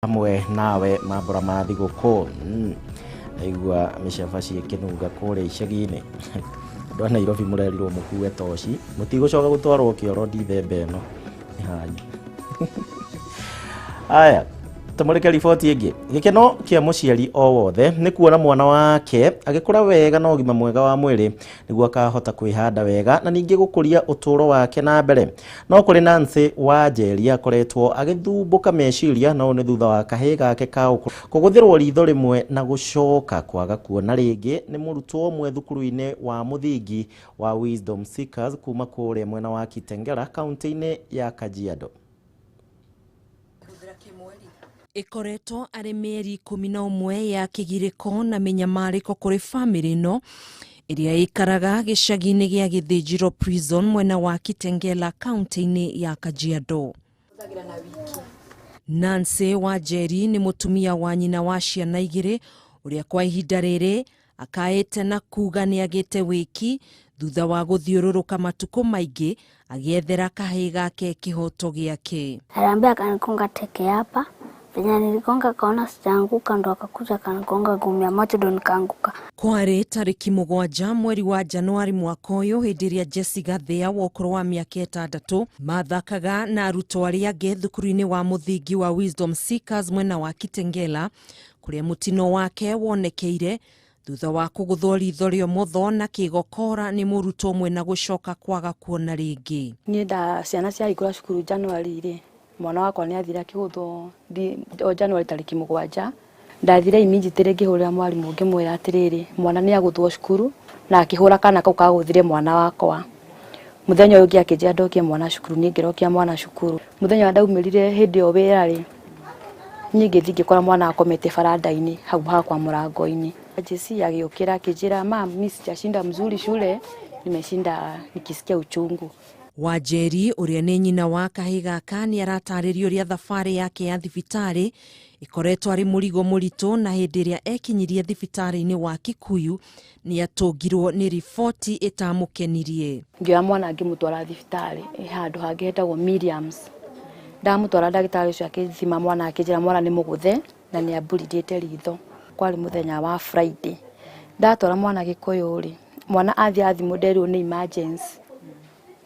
Amwe nawe mambura ma thigũkũ aigua mĩcabaci ĩkĩnunga kũrĩa icagi-inĩ andũ a Nairobi mũrerirwo mũkue toci mũtigũcoka gũtwarwo kĩoro Dithemba ĩno hanyu. Aya tũmũrĩke riboti ĩngĩ. Gĩkeno kĩa mũciari o wothe nĩ kuona mwana wake agĩkũra wega na ũgima mwega wa mwĩrĩ nĩguo akahota kwĩhanda wega na ningĩ gũkũria ũtũũro wake na mbere. No kũrĩ Nancy wa Njeri akoretwo agĩthumbũka meciria no nĩ thutha wa kahĩĩ gake kũgũthĩrwo ritho rĩmwe na gũcoka kwaga kuona rĩngĩ nĩ mũrutwo ũmwe thukuru-inĩ wa mũthingi wa Wisdom Seekers kuma kũrĩa mwena wa Kitengela kaunti-inĩ ya Kajiado. Ikoretwo arĩ mĩeri 11 ya kĩgirĩko na mĩnyamarĩko kũrĩ bamĩrĩ ĩno ĩrĩa ĩikaraga gĩcagi-inĩ gĩa Gĩthĩnjĩro Prison mwena wa Kitengela kaunti-inĩ ya Kajiado. Nancy wa Njeri nĩ mũtumia wa nyina wa ciana igĩrĩ ũrĩa kwa ihinda rĩrĩ akaĩte na kuga nĩ agĩte wĩki thutha wa gũthiũrũrũka matukũ maingĩ agĩethera kahĩĩ gake kĩhoto gĩake. Aliambia kanikonga teke hapa. Venye nilikonga kaona sijaanguka ndo akakuja kanikonga gumia moto ndo nikaanguka. Kwarĩ tarĩki 7 mweri wa Januari mwaka ũyũ hĩndĩ ĩrĩa Jesse Gathĩa wa ũkũrũ wa mĩaka 6 mathakaga na arutwo arĩa angĩ thukuru-inĩ wa mũthingi wa Wisdom Seekers mwena wa Kitengela kũrĩa mũtino wake wonekeire thutha wa kũgũthwo ritho rĩa ũmotho na kĩgokora nĩ mũrutwo ũmwe na gũcoka kwaga kuona rĩngĩ. Niĩ ciana ciahingũra cukuru Januari mwana wakwa nĩ athira kĩgũthwo Januari tarĩki 7 ndathire immediately ngĩhũrĩra mwarimũ ngĩmwĩra atĩrĩrĩ mwana nĩ agũthwo cukuru na akĩhũra kana kau kagũthire mwana wakwa. Mũthenya ũyũ ũngĩ akĩnjĩra ndokie mwana cukuru niĩ ngĩrokia mwana cukuru. Mũthenya wa ndaumĩrire hĩndĩ ĩyo wĩra niĩ ngĩthiĩ ngĩkora mwana akomete baranda-inĩ hau hakwa mũrango-inĩ. Jesse agĩũkĩra akĩnjĩra mimi sijashinda mzuri shule nimeshinda nikisikia uchungu. Wa Njeri ũrĩa nĩ nyina wa kahĩĩ gaka nĩ aratarĩrio ũrĩa thabarĩ yake ya thibitarĩ ĩkoretwo arĩ mũrigo mũritũ na hĩndĩ ĩrĩa ekinyirie thibitarĩ-inĩ wa Kikuyu nĩ atũngirwo nĩ riboti ĩtamũkenirie. Ngĩoya mwana ngĩmũtwara thibitarĩ handũ hangĩ hetagwo Miriams. Ndamũtwara ndagĩtarĩ ũcio akĩthima mwana akĩnjĩra mwana nĩ mũgũthe na nĩ ambũrithĩte ritho. Kwarĩ mũthenya wa Friday. Ndatwara mwana Gĩkũyũ mwana athimwo nderirwo nĩ emergency.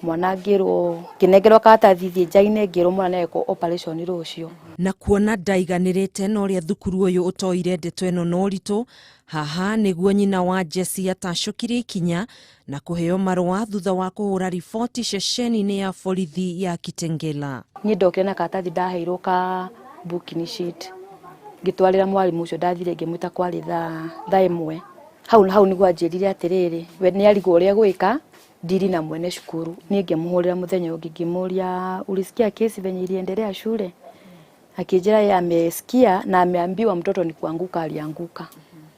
Mwana ngĩrwo kĩnengerwo karatathi thĩnja-inĩ ngĩrwo mwana nĩekwo operation rũciũ. Na kuona ndaiganĩrĩte na ũrĩa thukuru ũyũ ũtoire ndeto ĩno na ũritũ haha nĩguo nyina wa Jesse atacũkirie ikinya na kũheo marũa thutha wa kũhũra riboti ceceni-inĩ ya borithi ya Kitengela. Niĩ ndokire na karatathi ndaheirwo ka booking sheet ngĩtwarĩra mwarimũ ũcio ndathire ngĩmwĩta kwarĩ thaa 1 hau nĩguo anjĩrire atĩrĩrĩ we nĩ arigwo ũrĩa gwĩka ndiri na mwene cukuru. Niĩ ngĩmũhũrĩra mũthenya ũngĩ ngĩmũria ulisikia kesi venye iliendelea shule. Akijira yeye amesikia na ameambiwa mtoto ni kuanguka alianguka.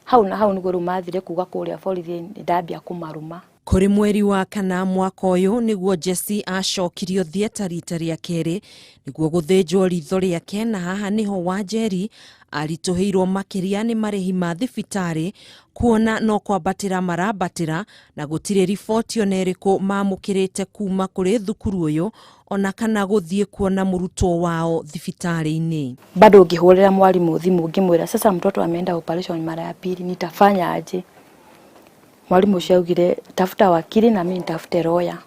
Hau nĩguo rĩu mathire kuga kũrĩa borithi ndambia kũmaruma. Kũrĩ mweri wa kana mwaka ũyũ nĩguo Jesse acokirio thieta rita rĩa kerĩ nĩguo gũthĩnjwo ritho rĩake na haha nĩho wa Njeri aritũhĩirwo makĩria nĩ marĩhi ma thibitarĩ kuona no kwambatĩra marambatĩra na gũtirĩ riboti ona ĩrĩkũ mamũkĩrĩte kuma kũrĩ thukuru ũyũ ona kana gũthiĩ kuona mũrutwo wao thibitarĩ-inĩ. Bado ngĩhũrĩra mwarimũ thimũ ngĩmwĩra sasa mtoto ameenda operation mara ya pili nitafanya aje. Mwalimu ũcio augire tafuta wakili na mimi nitafute lawyer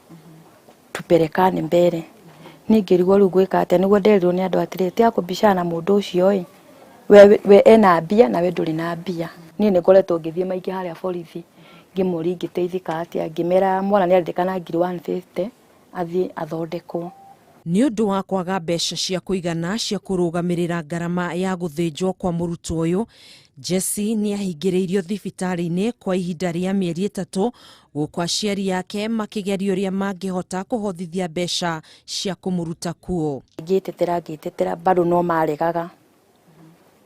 tupelekane mbele. Niĩ ngĩrigwo rĩu gwĩka atĩa nĩguo nderirwo nĩ andũ atĩrĩ tiga kũbishana na mũndũ ũcio we ena mbia na we ndũrĩ na mbia. Niĩ nĩngoretwo ngĩthiĩ maingĩ harĩa borithi ngĩmũria ingĩteithĩka atĩa ngĩmera mwana nĩ arendekana ngiri 150 athiĩ athondekwo. Nĩ ũndũ wa kwaga mbeca cia kũigana cia kũrũgamĩrĩra ngarama ya gũthĩnjwo kwa mũrutwo ũyũ Jesse nĩ ahingĩrĩirio thibitarĩ-inĩ kwa ihinda rĩa mĩeri 3 gũkũ aciari yake makĩgeria ũrĩa mangĩhota kũhothithia mbeca cia kũmũruta kuo. Ngĩtetera bado no maregaga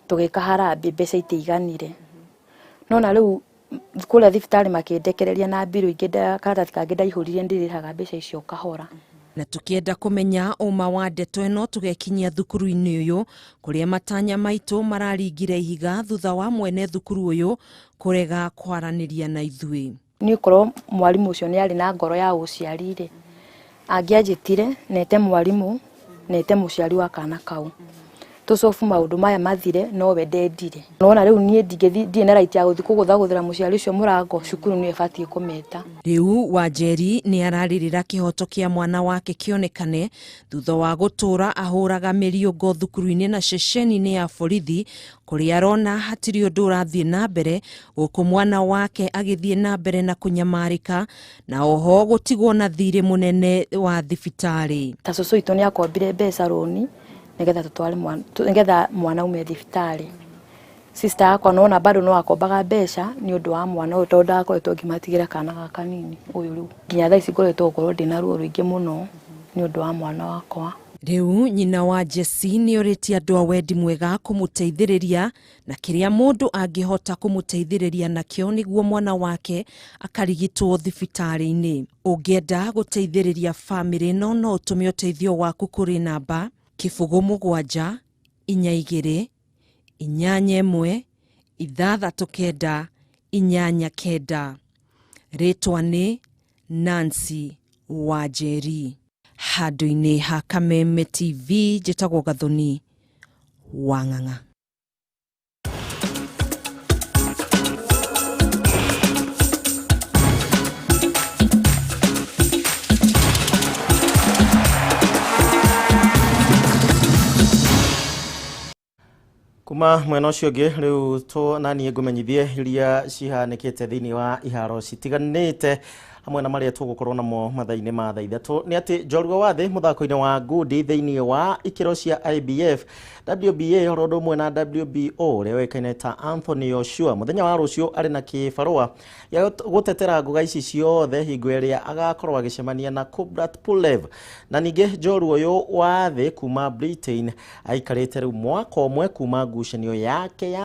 tũgĩka harambĩ mbeca itiganire. No na rĩu kũrĩa thibitarĩ makĩndekereria na mbirũ ingĩ karatathi kangĩ ndaihũrire ndĩrĩhaga mbeca icio kahora. Na tukienda kũmenya ũma wa ndeto ĩno tũgekinyia thukuru-inĩ ũyũ kũrĩa matanya maitũ mararingire ihiga thutha wa mwene thukuru ũyũ kũrega kwaranĩria na ithuĩ. Nĩ ũkorwo mwarimũ ũcio nĩ arĩ na ngoro ya ũciarire. Angĩanjĩtire nete mwarimũ nete mũciari wa kana kau. tucofu maundu maya mathire no we ndendire nona riu nie ndingethi na right ya guthi kuguthaguthira muciari ucio murango cukuru ni ebatie kumeta. Riu Wanjeri ni araririra kihoto kia mwana wake kionekane thutha wa gutura ahuraga miriungo thukuru-ini na ceceni-ini ya borithi kuria arona hatiri undu urathie na mbere guku mwana wake agithie na mbere na kunyamarika na oho gutigwo na thiri munene wa thibitari. Ta cucu itu ni akombire mbeca roni nigetha tutware mwana ume thibitari. Sister akwa nona bado no akombaga mbeca ni undu wa mwana uyu tondu akoretwo ngimatigira kana ga kanini uyu riu nginya thaa ici ngoretwo ukorwo ndina ruo ruingi muno ni undu wa mwana wakwa. Riu nyina wa Jesse ni oritie andu a wendi mwega kumuteithiriria na kiria mundu angihota kumuteithiriria nakio niguo mwana wake akarigitwo thibitari-ini. Ungienda guteithiriria family no utume uteithio waku kuri namba 07 42 81 639 89. Ritwa ni Nancy Wanjeri. Handu-ini ha Kameme TV njitagwo Gathoni wa Ng'ang'a. Kuma mwena ucio ungi riu to nani ngumenyithie iria cihanikite thiini wa iharo citiganite hamwe na maria tugukorwo namo mathaini ma thaa ithatu ni ati njorua wa thi muthako-ini wa ngundi thiini wa ikiro cia IBF WBA orodo umwe na WBO ria wekaine ta Anthony Joshua muthenya wa rucio ari na kibarua ya gutetera nguga ici ciothe hingo iria agakorwo agicemania na Kubrat Pulev na ninge njorua uyu wa thi kuma Britain aikarite riu mwaka umwe kuma ngucanio yake ya